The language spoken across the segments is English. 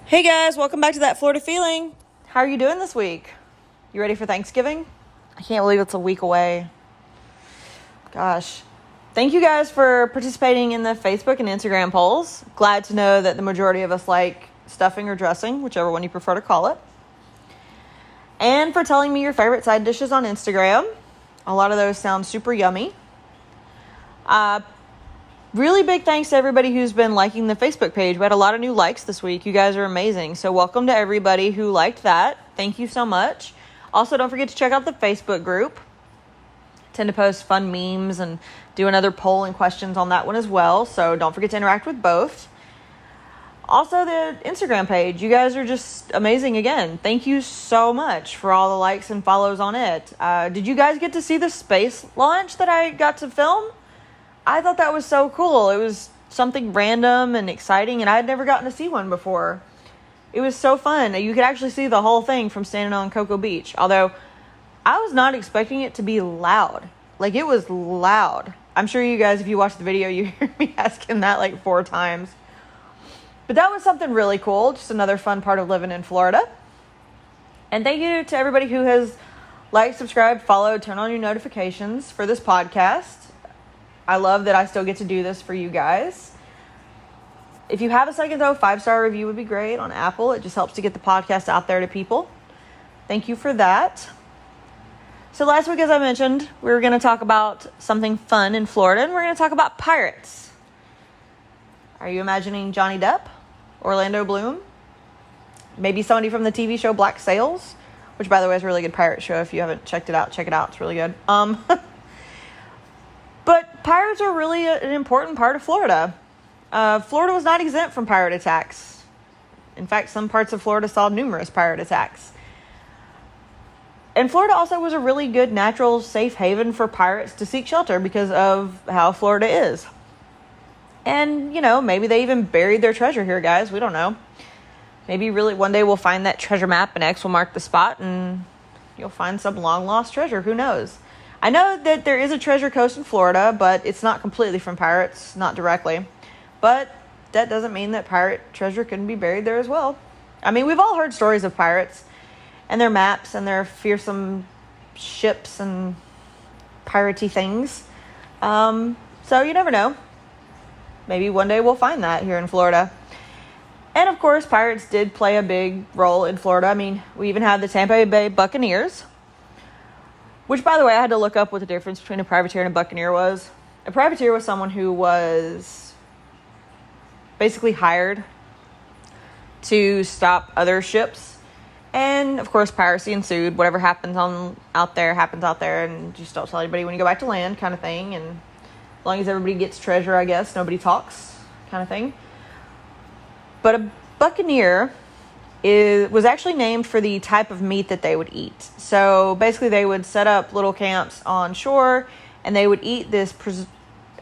Hey guys, welcome back to That Florida Feeling. How are you doing this week? You ready for Thanksgiving? I can't believe it's a week away. Gosh. Thank you guys for participating in the Facebook and Instagram polls. Glad to know that the majority of us like stuffing or dressing, whichever one you prefer to call it. And for telling me your favorite side dishes on Instagram. A lot of those sound super yummy. Really big thanks to everybody who's been liking the Facebook page. We had a lot of new likes this week. You guys are amazing. So welcome to everybody who liked that. Thank you so much. Also, don't forget to check out the Facebook group. I tend to post fun memes and do another poll and questions on that one as well. So don't forget to interact with both. Also, the Instagram page. You guys are just amazing again. Thank you so much for all the likes and follows on it. Did you guys get to see the space launch that I got to film? I thought that was so cool. It was something random and exciting, and I had never gotten to see one before. It was so fun. You could actually see the whole thing from standing on Cocoa Beach, although I was not expecting it to be loud. Like, it was loud. I'm sure you guys, if you watch the video, you hear me asking that like 4 times. But that was something really cool. Just another fun part of living in Florida. And thank you to everybody who has liked, subscribed, followed, turned on your notifications for this podcast. I love that I still get to do this for you guys. If you have a second, though, 5-star review would be great on Apple. It just helps to get the podcast out there to people. Thank you for that. So last week, as I mentioned, we were going to talk about something fun in Florida, and we're going to talk about pirates. Are you imagining Johnny Depp? Orlando Bloom? Maybe somebody from the TV show Black Sails? Which, by the way, is a really good pirate show. If you haven't checked it out, check it out. It's really good. But pirates are really an important part of Florida. Florida was not exempt from pirate attacks. In fact, some parts of Florida saw numerous pirate attacks. And Florida also was a really good natural safe haven for pirates to seek shelter because of how Florida is. And, you know, maybe they even buried their treasure here, guys. We don't know. Maybe really one day we'll find that treasure map and X will mark the spot and you'll find some long lost treasure. Who knows? I know that there is a treasure coast in Florida, but it's not completely from pirates, not directly. But that doesn't mean that pirate treasure couldn't be buried there as well. I mean, we've all heard stories of pirates and their maps and their fearsome ships and piratey things. So you never know. Maybe one day we'll find that here in Florida. And of course, pirates did play a big role in Florida. I mean, we even had the Tampa Bay Buccaneers. Which, by the way, I had to look up what the difference between a privateer and a buccaneer was. A privateer was someone who was basically hired to stop other ships. And, of course, piracy ensued. Whatever happens out there, and just don't tell anybody when you go back to land kind of thing. And as long as everybody gets treasure, I guess, nobody talks kind of thing. But a buccaneer was actually named for the type of meat that they would eat. So basically they would set up little camps on shore and they would eat this,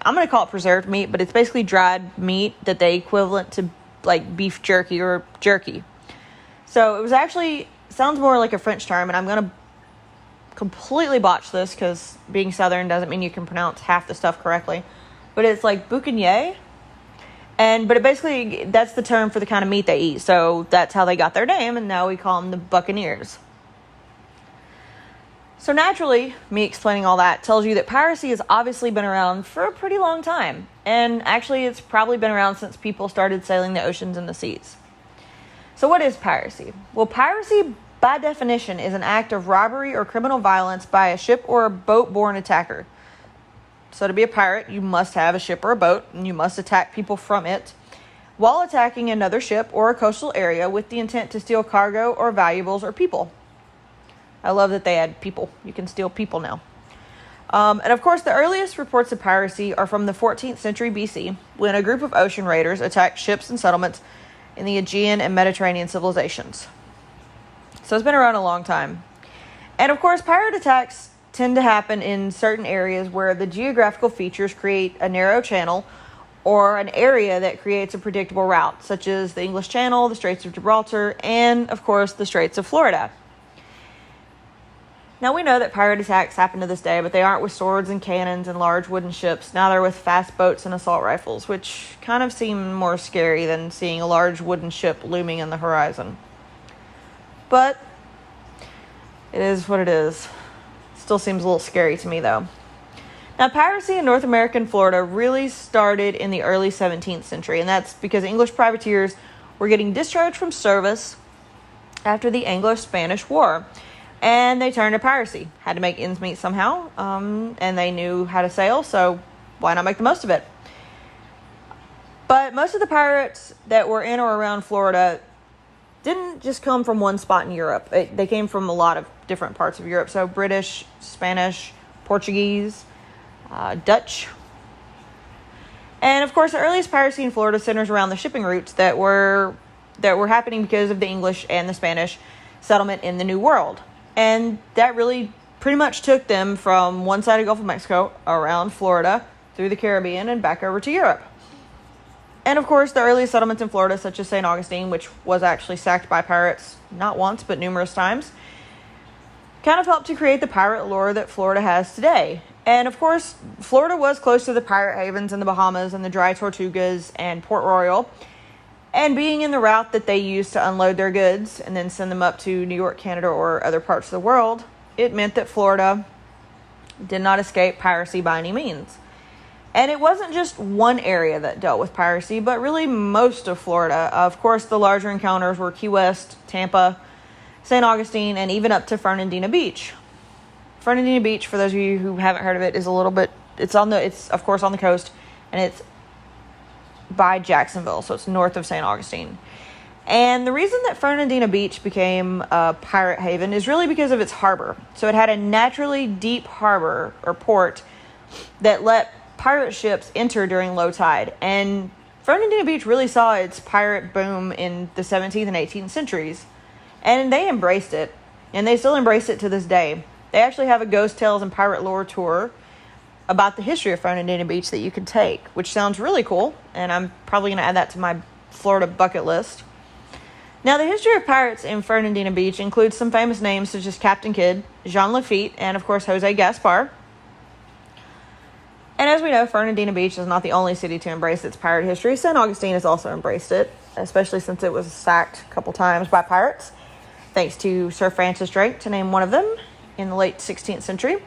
I'm going to call it preserved meat, but it's basically dried meat that they equivalent to like beef jerky or jerky. So it was actually, sounds more like a French term, and I'm going to completely botch this because being Southern doesn't mean you can pronounce half the stuff correctly. But it's like boucanier. But basically, that's the term for the kind of meat they eat. So that's how they got their name, and now we call them the Buccaneers. So naturally, me explaining all that tells you that piracy has obviously been around for a pretty long time. And actually, it's probably been around since people started sailing the oceans and the seas. So what is piracy? Well, piracy, by definition, is an act of robbery or criminal violence by a ship or a boat-borne attacker. So to be a pirate, you must have a ship or a boat, and you must attack people from it while attacking another ship or a coastal area with the intent to steal cargo or valuables or people. I love that they add people. You can steal people now. And of course, the earliest reports of piracy are from the 14th century BC, when a group of ocean raiders attacked ships and settlements in the Aegean and Mediterranean civilizations. So it's been around a long time. And of course, pirate attacks tend to happen in certain areas where the geographical features create a narrow channel or an area that creates a predictable route, such as the English Channel, the Straits of Gibraltar, and, of course, the Straits of Florida. Now, we know that pirate attacks happen to this day, but they aren't with swords and cannons and large wooden ships. Now they're with fast boats and assault rifles, which kind of seem more scary than seeing a large wooden ship looming in the horizon. But it is what it is. Still seems a little scary to me, though. Now, piracy in North American Florida really started in the early 17th century, and that's because English privateers were getting discharged from service after the Anglo-Spanish War. And they turned to piracy. Had to make ends meet somehow, and they knew how to sail, so why not make the most of it? But most of the pirates that were in or around Florida didn't just come from one spot in Europe. They came from a lot of different parts of Europe. So British, Spanish, Portuguese, Dutch. And of course, the earliest piracy in Florida centers around the shipping routes that were happening because of the English and the Spanish settlement in the New World. And that really pretty much took them from one side of the Gulf of Mexico around Florida through the Caribbean and back over to Europe. And of course, the earliest settlements in Florida, such as St. Augustine, which was actually sacked by pirates not once but numerous times, kind of helped to create the pirate lore that Florida has today. And of course, Florida was close to the pirate havens in the Bahamas and the Dry Tortugas and Port Royal. And being in the route that they used to unload their goods and then send them up to New York, Canada, or other parts of the world, it meant that Florida did not escape piracy by any means. And it wasn't just one area that dealt with piracy, but really most of Florida. Of course, the larger encounters were Key West, Tampa, St. Augustine, and even up to Fernandina Beach. Fernandina Beach, for those of you who haven't heard of it, is it's of course on the coast, and it's by Jacksonville, so it's north of St. Augustine. And the reason that Fernandina Beach became a pirate haven is really because of its harbor. So it had a naturally deep harbor or port that let pirate ships enter during low tide. And Fernandina Beach really saw its pirate boom in the 17th and 18th centuries. And they embraced it, and they still embrace it to this day. They actually have a Ghost Tales and Pirate Lore tour about the history of Fernandina Beach that you can take, which sounds really cool, and I'm probably going to add that to my Florida bucket list. Now, the history of pirates in Fernandina Beach includes some famous names such as Captain Kidd, Jean Lafitte, and of course Jose Gaspar. And as we know, Fernandina Beach is not the only city to embrace its pirate history. St. Augustine has also embraced it, especially since it was sacked a couple times by pirates, thanks to Sir Francis Drake, to name one of them, in the late 16th century.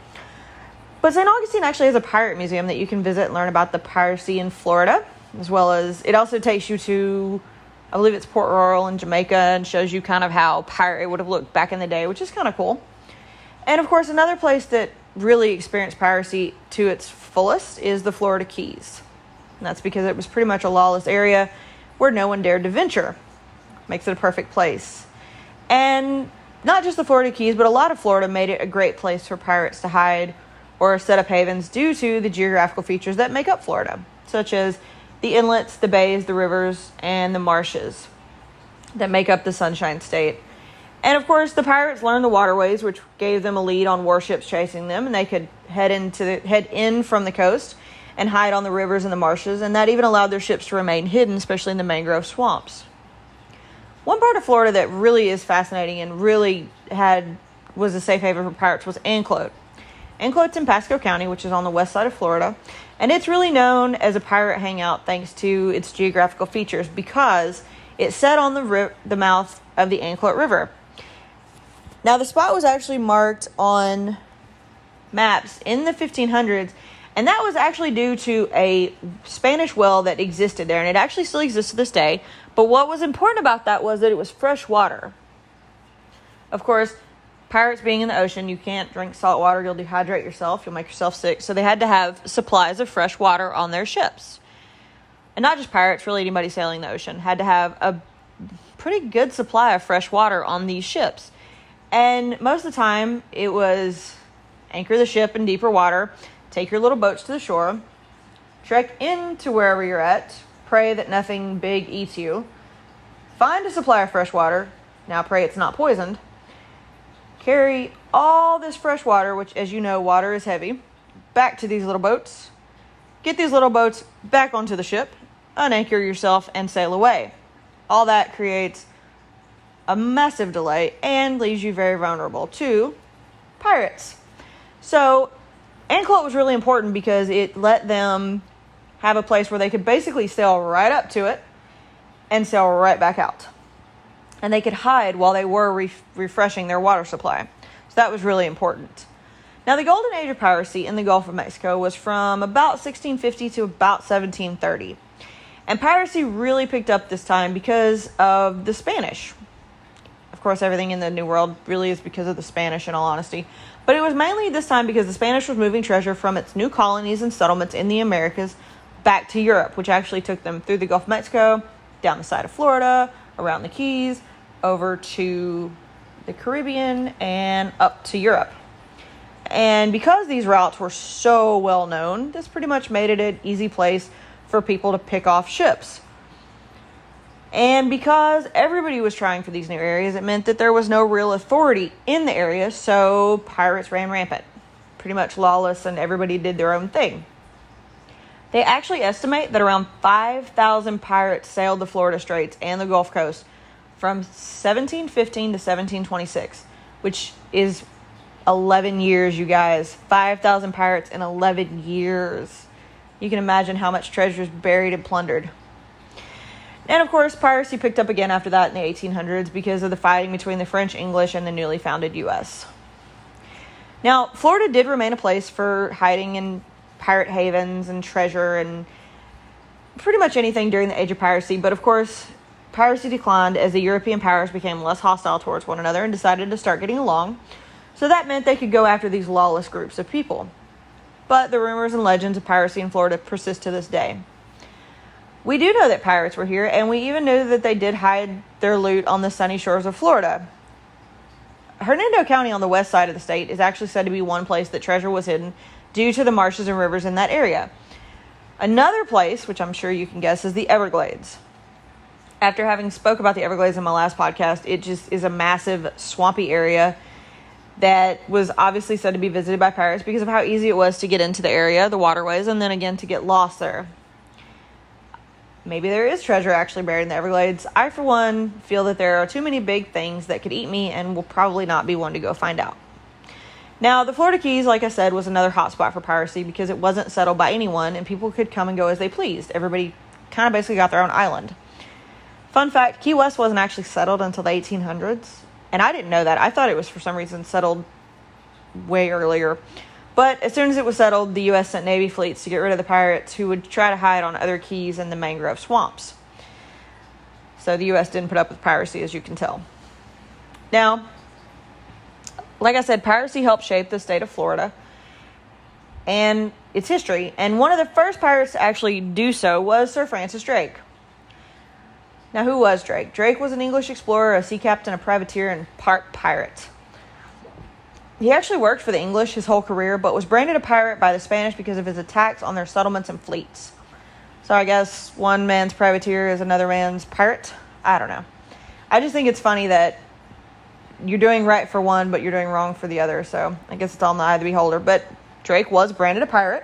But St. Augustine actually has a pirate museum that you can visit and learn about the piracy in Florida, as well as it also takes you to, I believe it's Port Royal in Jamaica, and shows you kind of how pirate would have looked back in the day, which is kind of cool. And of course, another place that really experienced piracy to its fullest is the Florida Keys. And that's because it was pretty much a lawless area where no one dared to venture. Makes it a perfect place. And not just the Florida Keys, but a lot of Florida made it a great place for pirates to hide or set up havens due to the geographical features that make up Florida, such as the inlets, the bays, the rivers, and the marshes that make up the Sunshine State. And of course, the pirates learned the waterways, which gave them a lead on warships chasing them, and they could head in from the coast and hide on the rivers and the marshes, and that even allowed their ships to remain hidden, especially in the mangrove swamps. One part of Florida that really is fascinating and really was a safe haven for pirates was Anclote. Anclote's in Pasco County, which is on the west side of Florida, and it's really known as a pirate hangout thanks to its geographical features because it's set on the mouth of the Anclote River. Now, the spot was actually marked on maps in the 1500s, and that was actually due to a Spanish well that existed there, and it actually still exists to this day. But what was important about that was that it was fresh water. Of course, pirates being in the ocean, you can't drink salt water. You'll dehydrate yourself. You'll make yourself sick. So they had to have supplies of fresh water on their ships. And not just pirates, really anybody sailing the ocean had to have a pretty good supply of fresh water on these ships. And most of the time, it was anchor the ship in deeper water, take your little boats to the shore, trek into wherever you're at, pray that nothing big eats you, find a supply of fresh water, now pray it's not poisoned, carry all this fresh water, which, as you know, water is heavy, back to these little boats, get these little boats back onto the ship, unanchor yourself, and sail away. All that creates a massive delay and leaves you very vulnerable to pirates. So Anclote was really important because it let them have a place where they could basically sail right up to it and sail right back out. And they could hide while they were refreshing their water supply. So that was really important. Now, the golden age of piracy in the Gulf of Mexico was from about 1650 to about 1730. And piracy really picked up this time because of the Spanish. Of course, everything in the New World really is because of the Spanish, in all honesty. But it was mainly this time because the Spanish was moving treasure from its new colonies and settlements in the Americas back to Europe, which actually took them through the Gulf of Mexico, down the side of Florida, around the Keys, over to the Caribbean, and up to Europe. And because these routes were so well known, this pretty much made it an easy place for people to pick off ships. And because everybody was trying for these new areas, it meant that there was no real authority in the area, so pirates ran rampant. Pretty much lawless, and everybody did their own thing. They actually estimate that around 5,000 pirates sailed the Florida Straits and the Gulf Coast from 1715 to 1726, which is 11 years, you guys. 5,000 pirates in 11 years. You can imagine how much treasure is buried and plundered. And of course, piracy picked up again after that in the 1800s because of the fighting between the French, English, and the newly founded U.S. Now, Florida did remain a place for hiding in pirate havens and treasure and pretty much anything during the age of piracy. But of course, piracy declined as the European powers became less hostile towards one another and decided to start getting along. So that meant they could go after these lawless groups of people. But the rumors and legends of piracy in Florida persist to this day. We do know that pirates were here, and we even knew that they did hide their loot on the sunny shores of Florida. Hernando County on the west side of the state is actually said to be one place that treasure was hidden due to the marshes and rivers in that area. Another place, which I'm sure you can guess, is the Everglades. After having spoke about the Everglades in my last podcast, it just is a massive swampy area that was obviously said to be visited by pirates because of how easy it was to get into the area, the waterways, and then again to get lost there. Maybe there is treasure actually buried in the Everglades. I, for one, feel that there are too many big things that could eat me and will probably not be one to go find out. Now, the Florida Keys, like I said, was another hotspot for piracy because it wasn't settled by anyone and people could come and go as they pleased. Everybody kind of basically got their own island. Fun fact, Key West wasn't actually settled until the 1800s. And I didn't know that. I thought it was for some reason settled way earlier. But as soon as it was settled, the U.S. sent Navy fleets to get rid of the pirates who would try to hide on other keys in the mangrove swamps. So the U.S. didn't put up with piracy, as you can tell. Now, like I said, piracy helped shape the state of Florida and its history. And one of the first pirates to actually do so was Sir Francis Drake. Now, who was Drake? Drake was an English explorer, a sea captain, a privateer, and part pirate. He actually worked for the English his whole career, but was branded a pirate by the Spanish because of his attacks on their settlements and fleets. So I guess one man's privateer is another man's pirate? I don't know. I just think it's funny that you're doing right for one, but you're doing wrong for the other. So I guess it's all in the eye of the beholder. But Drake was branded a pirate.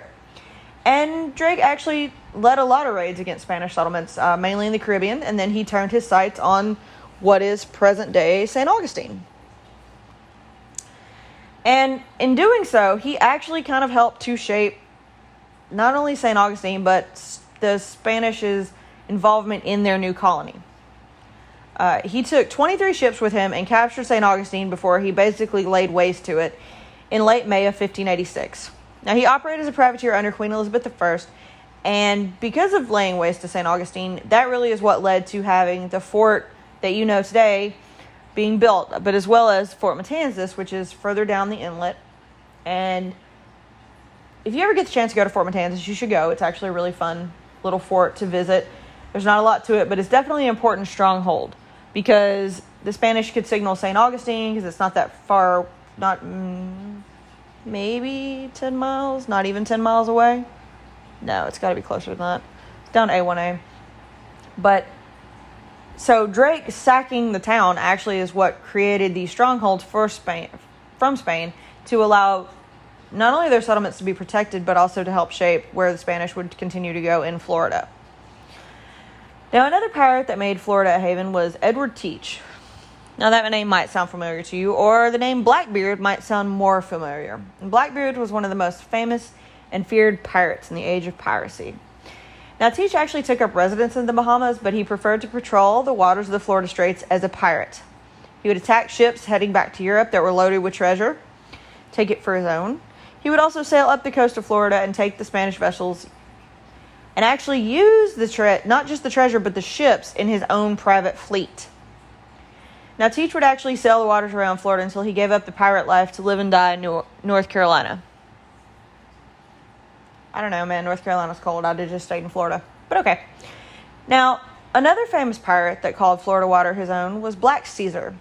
And Drake actually led a lot of raids against Spanish settlements, mainly in the Caribbean. And then he turned his sights on what is present-day St. Augustine. And in doing so, he actually kind of helped to shape not only St. Augustine, but the Spanish's involvement in their new colony. He took 23 ships with him and captured St. Augustine before he basically laid waste to it in late May of 1586. Now, he operated as a privateer under Queen Elizabeth I, and because of laying waste to St. Augustine, that really is what led to having the fort that you know today being built, but as well as Fort Matanzas, which is further down the inlet. And if you ever get the chance to go to Fort Matanzas, you should go. It's actually a really fun little fort to visit. There's not a lot to it, but it's definitely an important stronghold because the Spanish could signal St. Augustine because it's not that far, not maybe 10 miles, not even 10 miles away. No, it's got to be closer than that. It's down A1A. But so Drake sacking the town actually is what created these strongholds for Spain, from Spain, to allow not only their settlements to be protected, but also to help shape where the Spanish would continue to go in Florida. Now, another pirate that made Florida a haven was Edward Teach. Now that name might sound familiar to you, or the name Blackbeard might sound more familiar. And Blackbeard was one of the most famous and feared pirates in the age of piracy. Now Teach actually took up residence in the Bahamas, but he preferred to patrol the waters of the Florida Straits as a pirate. He would attack ships heading back to Europe that were loaded with treasure, take it for his own. He would also sail up the coast of Florida and take the Spanish vessels and actually use not just the treasure, but the ships in his own private fleet. Now, Teach would actually sail the waters around Florida until he gave up the pirate life to live and die in North Carolina. I don't know, man. North Carolina's cold. I'd have just stayed in Florida. But okay. Now, another famous pirate that called Florida water his own was Black Caesar.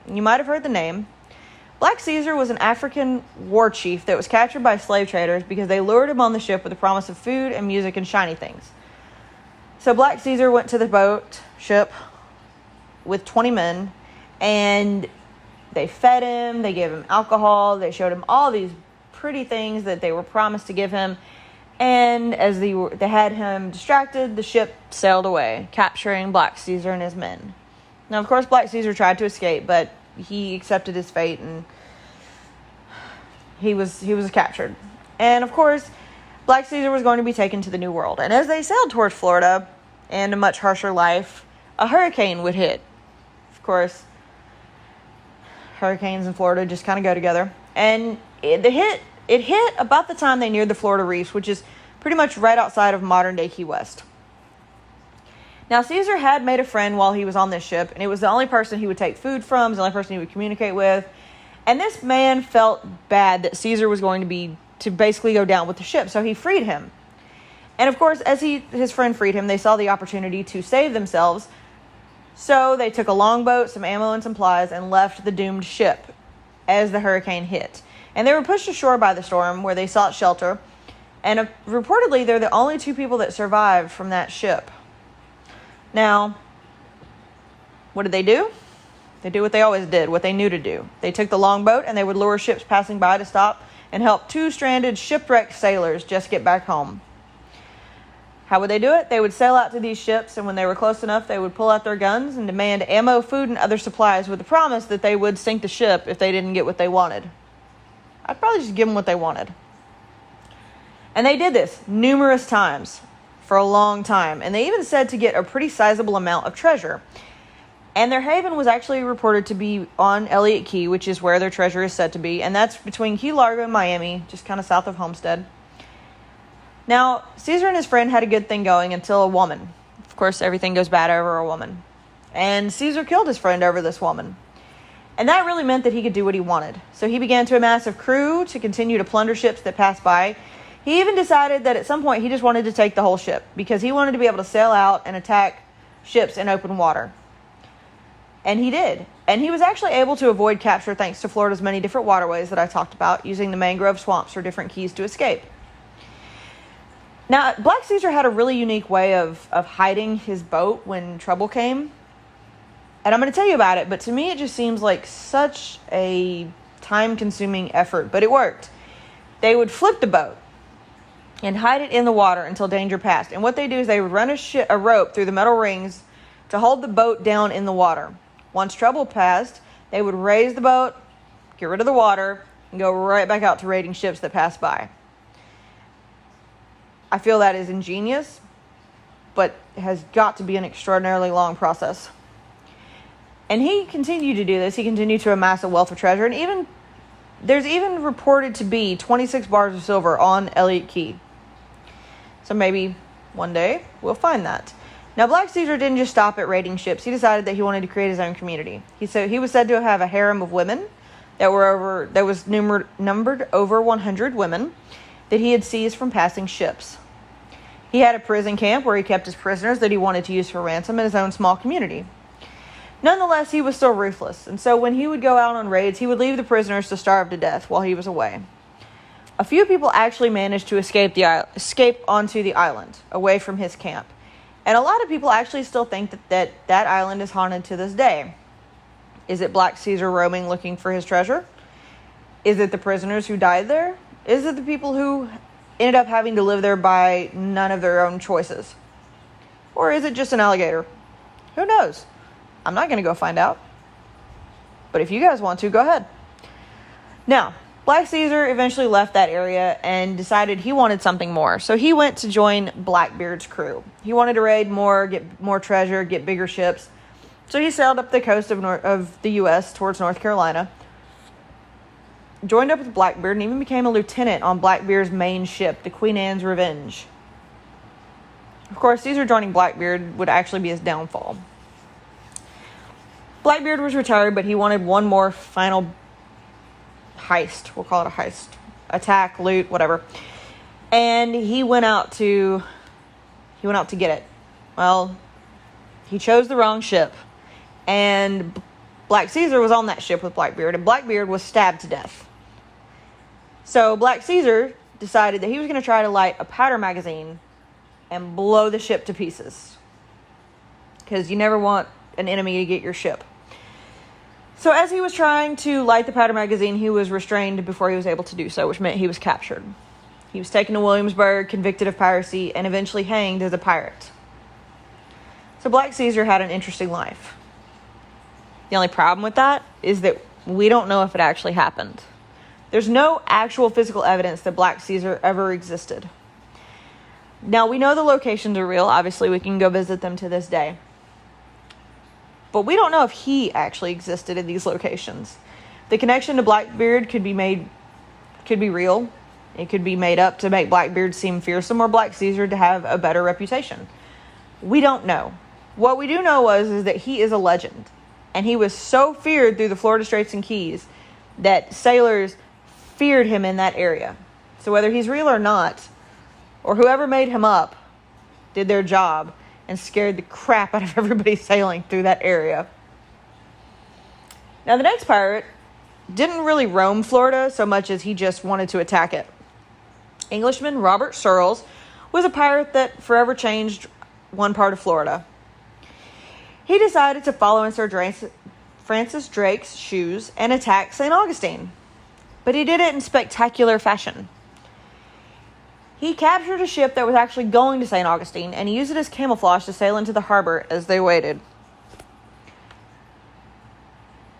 You might have heard the name. Black Caesar was an African war chief that was captured by slave traders because they lured him on the ship with the promise of food and music and shiny things. So Black Caesar went to the ship with 20 men, and they fed him, they gave him alcohol, they showed him all these pretty things that they were promised to give him, and as they had him distracted, the ship sailed away, capturing Black Caesar and his men. Now, of course, Black Caesar tried to escape, but he accepted his fate, and he was captured. And, of course, Black Caesar was going to be taken to the New World, and as they sailed towards Florida and a much harsher life, a hurricane would hit. Of course, hurricanes in Florida just kind of go together. And it hit about the time they neared the Florida Reefs, which is pretty much right outside of modern-day Key West. Now, Caesar had made a friend while he was on this ship, and it was the only person he would take food from, the only person he would communicate with. And this man felt bad that Caesar was going to basically go down with the ship, so he freed him. And of course, as his friend freed him, they saw the opportunity to save themselves. So they took a longboat, some ammo, and supplies, and left the doomed ship as the hurricane hit. And they were pushed ashore by the storm, where they sought shelter. And reportedly, they're the only two people that survived from that ship. Now, what did they do? They did what they always did, what they knew to do. They took the longboat, and they would lure ships passing by to stop and help two stranded, shipwrecked sailors just get back home. How would they do it? They would sail out to these ships, and when they were close enough, they would pull out their guns and demand ammo, food, and other supplies with the promise that they would sink the ship if they didn't get what they wanted. I'd probably just give them what they wanted. And they did this numerous times for a long time, and they even said to get a pretty sizable amount of treasure. And their haven was actually reported to be on Elliott Key, which is where their treasure is said to be, and that's between Key Largo and Miami, just kind of south of Homestead. Now, Caesar and his friend had a good thing going until a woman. Of course, everything goes bad over a woman. And Caesar killed his friend over this woman. And that really meant that he could do what he wanted. So he began to amass a crew to continue to plunder ships that passed by. He even decided that at some point he just wanted to take the whole ship because he wanted to be able to sail out and attack ships in open water. And he did. And he was actually able to avoid capture thanks to Florida's many different waterways that I talked about, using the mangrove swamps or different keys to escape. Now, Black Caesar had a really unique way of hiding his boat when trouble came. And I'm going to tell you about it, but to me it just seems like such a time-consuming effort. But it worked. They would flip the boat and hide it in the water until danger passed. And what they do is they would run a rope through the metal rings to hold the boat down in the water. Once trouble passed, they would raise the boat, get rid of the water, and go right back out to raiding ships that passed by. I feel that is ingenious, but it has got to be an extraordinarily long process. And he continued to do this. He continued to amass a wealth of treasure. And there's even reported to be 26 bars of silver on Elliott Key. So maybe one day we'll find that. Now, Black Caesar didn't just stop at raiding ships. He decided that he wanted to create his own community. He was said to have a harem of women that was numbered over 100 women that he had seized from passing ships. He had a prison camp where he kept his prisoners that he wanted to use for ransom in his own small community. Nonetheless, he was still ruthless, and so when he would go out on raids, he would leave the prisoners to starve to death while he was away. A few people actually managed to escape onto the island, away from his camp. And a lot of people actually still think that island is haunted to this day. Is it Black Caesar roaming looking for his treasure? Is it the prisoners who died there? Is it the people who ended up having to live there by none of their own choices? Or is it just an alligator? Who knows? I'm not going to go find out. But if you guys want to, go ahead. Now, Black Caesar eventually left that area and decided he wanted something more. So he went to join Blackbeard's crew. He wanted to raid more, get more treasure, get bigger ships. So he sailed up the coast of the U.S. towards North Carolina, joined up with Blackbeard, and even became a lieutenant on Blackbeard's main ship, the Queen Anne's Revenge. Of course, Caesar joining Blackbeard would actually be his downfall. Blackbeard was retired, but he wanted one more final heist. We'll call it a heist. Attack, loot, whatever. And he went out to get it. Well, he chose the wrong ship. And Black Caesar was on that ship with Blackbeard, and Blackbeard was stabbed to death. So Black Caesar decided that he was going to try to light a powder magazine and blow the ship to pieces. Because you never want an enemy to get your ship. So as he was trying to light the powder magazine, he was restrained before he was able to do so, which meant he was captured. He was taken to Williamsburg, convicted of piracy, and eventually hanged as a pirate. So Black Caesar had an interesting life. The only problem with that is that we don't know if it actually happened. There's no actual physical evidence that Black Caesar ever existed. Now, we know the locations are real. Obviously, we can go visit them to this day. But we don't know if he actually existed in these locations. The connection to Blackbeard could be real. It could be made up to make Blackbeard seem fearsome, or Black Caesar to have a better reputation. We don't know. What we do know is that he is a legend. And he was so feared through the Florida Straits and Keys that sailors feared him in that area. So whether he's real or not, or whoever made him up did their job and scared the crap out of everybody sailing through that area. Now, the next pirate didn't really roam Florida so much as he just wanted to attack it. Englishman Robert Searles was a pirate that forever changed one part of Florida. He decided to follow in Sir Francis Drake's shoes and attack St. Augustine. But he did it in spectacular fashion. He captured a ship that was actually going to St. Augustine, and he used it as camouflage to sail into the harbor as they waited.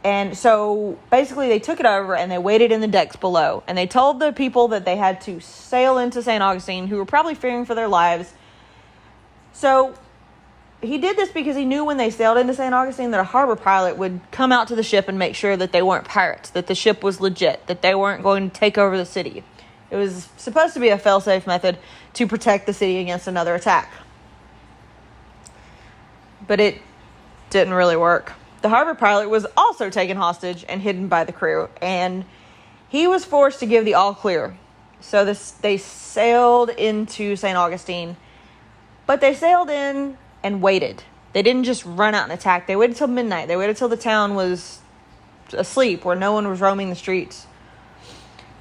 And so, basically, they took it over, and they waited in the decks below. And they told the people that they had to sail into St. Augustine, who were probably fearing for their lives. So, he did this because he knew when they sailed into St. Augustine that a harbor pilot would come out to the ship and make sure that they weren't pirates, that the ship was legit, that they weren't going to take over the city. It was supposed to be a fail-safe method to protect the city against another attack. But it didn't really work. The harbor pilot was also taken hostage and hidden by the crew, and he was forced to give the all clear. So they sailed into St. Augustine, but they sailed in and waited. They didn't just run out and attack. They waited till midnight. They waited till the town was asleep, where no one was roaming the streets.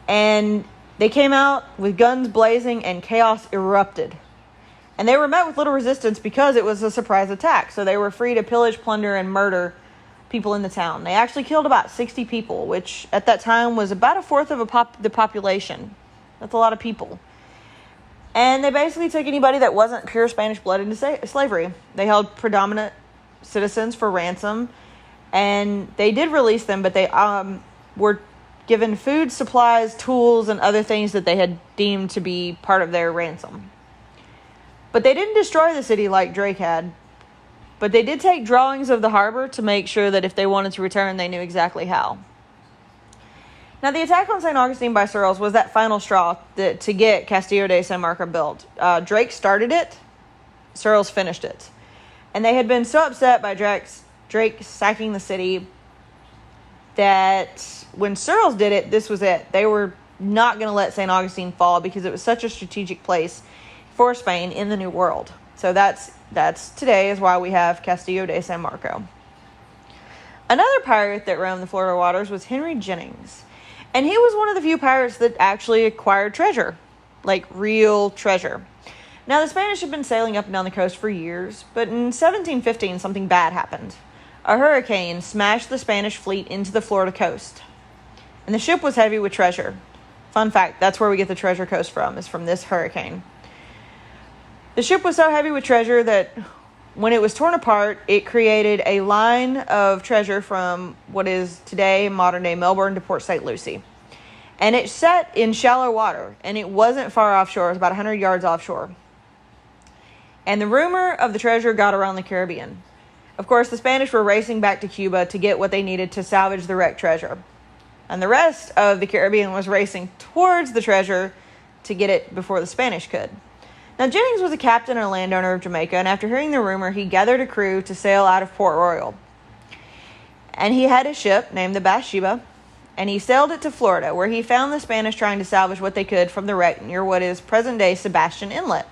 And they came out with guns blazing, and chaos erupted. And they were met with little resistance because it was a surprise attack. So they were free to pillage, plunder, and murder people in the town. They actually killed about 60 people, which at that time was about a fourth of the population. That's a lot of people. And they basically took anybody that wasn't pure Spanish blood into slavery. They held predominant citizens for ransom, and they did release them, but they were given food, supplies, tools, and other things that they had deemed to be part of their ransom. But they didn't destroy the city like Drake had. But they did take drawings of the harbor to make sure that if they wanted to return, they knew exactly how. Now, the attack on St. Augustine by Searles was that final straw to get Castillo de San Marco built. Drake started it. Searles finished it. And they had been so upset by Drake sacking the city that when Searles did it, this was it. They were not going to let St. Augustine fall because it was such a strategic place for Spain in the New World. So that's today is why we have Castillo de San Marco. Another pirate that roamed the Florida waters was Henry Jennings. And he was one of the few pirates that actually acquired treasure, like real treasure. Now, the Spanish had been sailing up and down the coast for years, but in 1715, something bad happened. A hurricane smashed the Spanish fleet into the Florida coast, and the ship was heavy with treasure. Fun fact, that's where we get the Treasure Coast from, is from this hurricane. The ship was so heavy with treasure that When it was torn apart, it created a line of treasure from what is today modern-day Melbourne to Port St. Lucie. And it set in shallow water, and it wasn't far offshore. It was about 100 yards offshore. And the rumor of the treasure got around the Caribbean. Of course, the Spanish were racing back to Cuba to get what they needed to salvage the wrecked treasure. And the rest of the Caribbean was racing towards the treasure to get it before the Spanish could. Now, Jennings was a captain and a landowner of Jamaica, and after hearing the rumor, he gathered a crew to sail out of Port Royal. And he had a ship named the Bathsheba, and he sailed it to Florida, where he found the Spanish trying to salvage what they could from the wreck near what is present-day Sebastian Inlet.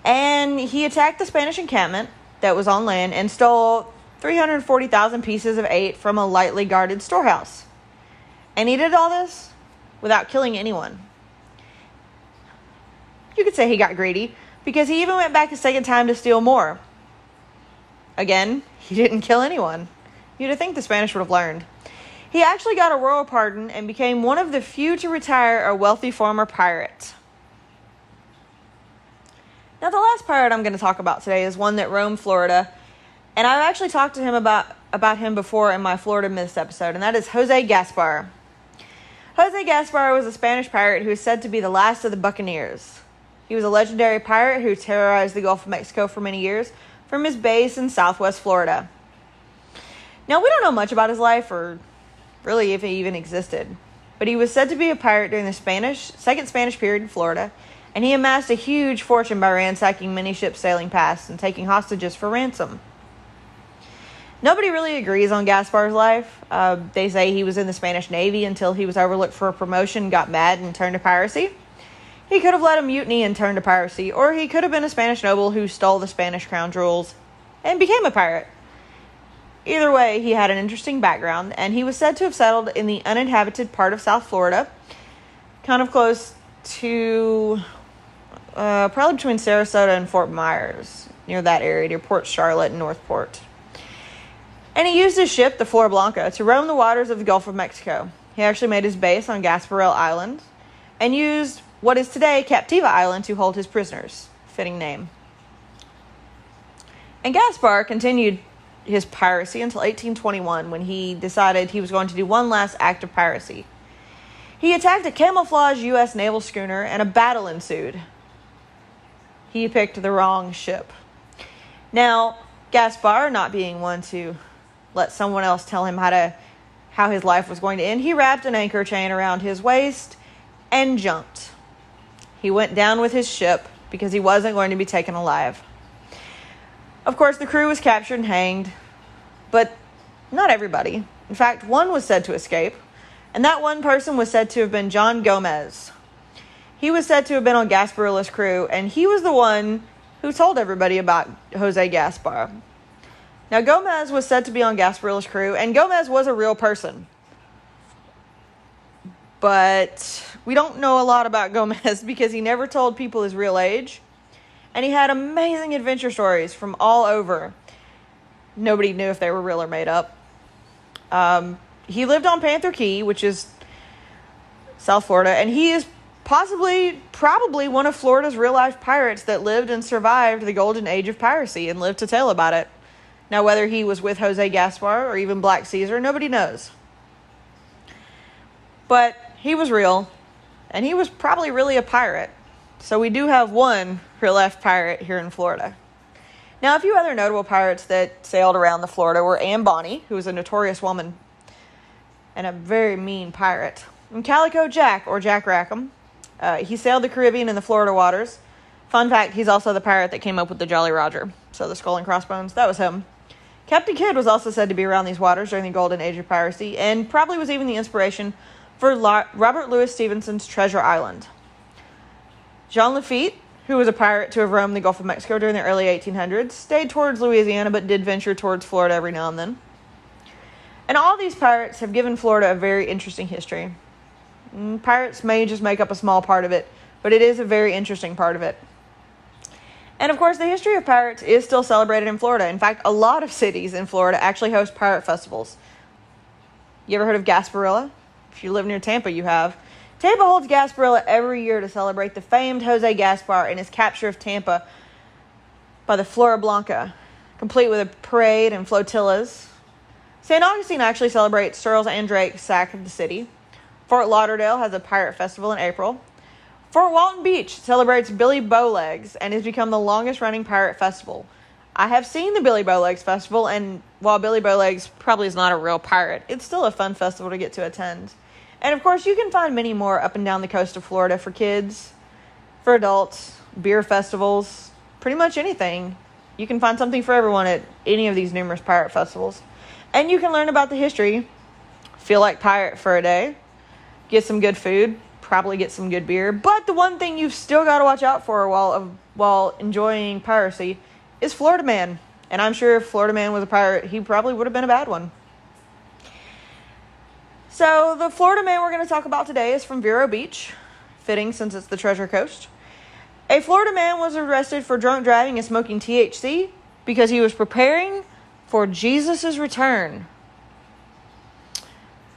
And he attacked the Spanish encampment that was on land and stole 340,000 pieces of eight from a lightly guarded storehouse. And he did all this without killing anyone. You could say he got greedy, because he even went back a second time to steal more. Again, he didn't kill anyone. You'd think the Spanish would have learned. He actually got a royal pardon and became one of the few to retire a wealthy former pirate. Now, the last pirate I'm going to talk about today is one that roamed Florida, and I've actually talked to him about him before in my Florida Myths episode, and that is Jose Gaspar. Jose Gaspar was a Spanish pirate who is said to be the last of the buccaneers. He was a legendary pirate who terrorized the Gulf of Mexico for many years from his base in southwest Florida. Now, we don't know much about his life, or really if he even existed, but he was said to be a pirate during the Second Spanish period in Florida, and he amassed a huge fortune by ransacking many ships sailing past and taking hostages for ransom. Nobody really agrees on Gaspar's life. They say he was in the Spanish Navy until he was overlooked for a promotion, got mad, and turned to piracy. He could have led a mutiny and turned to piracy, or he could have been a Spanish noble who stole the Spanish crown jewels and became a pirate. Either way, he had an interesting background, and he was said to have settled in the uninhabited part of South Florida, kind of close to, probably between Sarasota and Fort Myers, near that area, near Port Charlotte and Northport. And he used his ship, the Flor Blanca, to roam the waters of the Gulf of Mexico. He actually made his base on Gasparilla Island, and used what is today Captiva Island to hold his prisoners. Fitting name. And Gaspar continued his piracy until 1821, when he decided he was going to do one last act of piracy. He attacked a camouflage U.S. naval schooner, and a battle ensued. He picked the wrong ship. Now, Gaspar, not being one to let someone else tell him how his life was going to end, he wrapped an anchor chain around his waist and jumped. He went down with his ship because he wasn't going to be taken alive. Of course, the crew was captured and hanged, but not everybody. In fact, one was said to escape, and that one person was said to have been John Gomez. He was said to have been on Gasparilla's crew, and he was the one who told everybody about Jose Gaspar. Now, Gomez was said to be on Gasparilla's crew, and Gomez was a real person. But we don't know a lot about Gomez because he never told people his real age. And he had amazing adventure stories from all over. Nobody knew if they were real or made up. He lived on Panther Key, which is South Florida, and he is probably one of Florida's real-life pirates that lived and survived the golden age of piracy and lived to tell about it. Now, whether he was with Jose Gaspar or even Black Caesar, nobody knows. But he was real, and he was probably really a pirate. So we do have one real-life pirate here in Florida. Now, a few other notable pirates that sailed around the Florida were Anne Bonny, who was a notorious woman and a very mean pirate, and Calico Jack, or Jack Rackham. He sailed the Caribbean and the Florida waters. Fun fact, he's also the pirate that came up with the Jolly Roger. So the skull and crossbones, that was him. Captain Kidd was also said to be around these waters during the golden age of piracy, and probably was even the inspiration for Robert Louis Stevenson's Treasure Island. Jean Lafitte, who was a pirate to have roamed the Gulf of Mexico during the early 1800s, stayed towards Louisiana but did venture towards Florida every now and then. And all these pirates have given Florida a very interesting history. Pirates may just make up a small part of it, but it is a very interesting part of it. And of course, the history of pirates is still celebrated in Florida. In fact, a lot of cities in Florida actually host pirate festivals. You ever heard of Gasparilla? If you live near Tampa, you have. Tampa holds Gasparilla every year to celebrate the famed Jose Gaspar and his capture of Tampa by the Flora Blanca, complete with a parade and flotillas. St. Augustine actually celebrates Searles and Drake's sack of the city. Fort Lauderdale has a pirate festival in April. Fort Walton Beach celebrates Billy Bowlegs and has become the longest-running pirate festival. I have seen the Billy Bowlegs Festival, and while Billy Bowlegs probably is not a real pirate, it's still a fun festival to get to attend. And of course, you can find many more up and down the coast of Florida for kids, for adults, beer festivals, pretty much anything. You can find something for everyone at any of these numerous pirate festivals. And you can learn about the history, feel like pirate for a day, get some good food, probably get some good beer. But the one thing you've still got to watch out for while enjoying piracy is Florida Man. And I'm sure if Florida Man was a pirate, he probably would have been a bad one. So the Florida Man we're going to talk about today is from Vero Beach, fitting since it's the Treasure Coast. A Florida man was arrested for drunk driving and smoking THC because he was preparing for Jesus' return.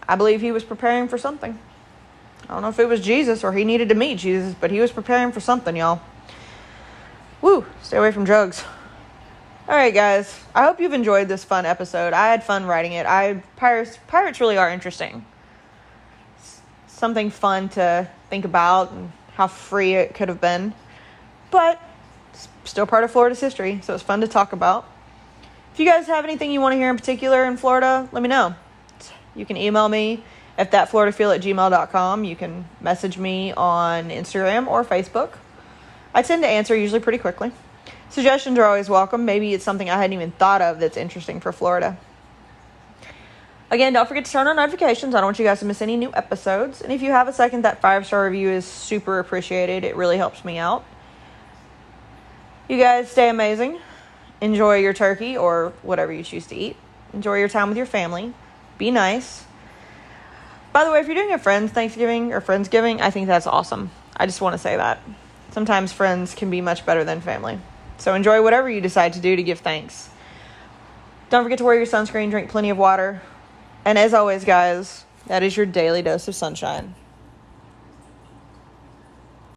I believe he was preparing for something. I don't know if it was Jesus or he needed to meet Jesus, but he was preparing for something, y'all. Woo, stay away from drugs. All right, guys. I hope you've enjoyed this fun episode. I had fun writing it. Pirates really are interesting. Something fun to think about and how free it could have been. But it's still part of Florida's history, so it's fun to talk about. If you guys have anything you want to hear in particular in Florida, let me know. You can email me at thatfloridafeel@gmail.com. You can message me on Instagram or Facebook. I tend to answer usually pretty quickly. Suggestions are always welcome. Maybe it's something I hadn't even thought of that's interesting for Florida. Again, don't forget to turn on notifications. I don't want you guys to miss any new episodes. And if you have a second, that 5-star review is super appreciated. It really helps me out. You guys stay amazing. Enjoy your turkey or whatever you choose to eat. Enjoy your time with your family. Be nice. By the way, if you're doing a friend's Thanksgiving or Friendsgiving, I think that's awesome. I just want to say that. Sometimes friends can be much better than family. So enjoy whatever you decide to do to give thanks. Don't forget to wear your sunscreen, drink plenty of water. And as always, guys, that is your daily dose of sunshine.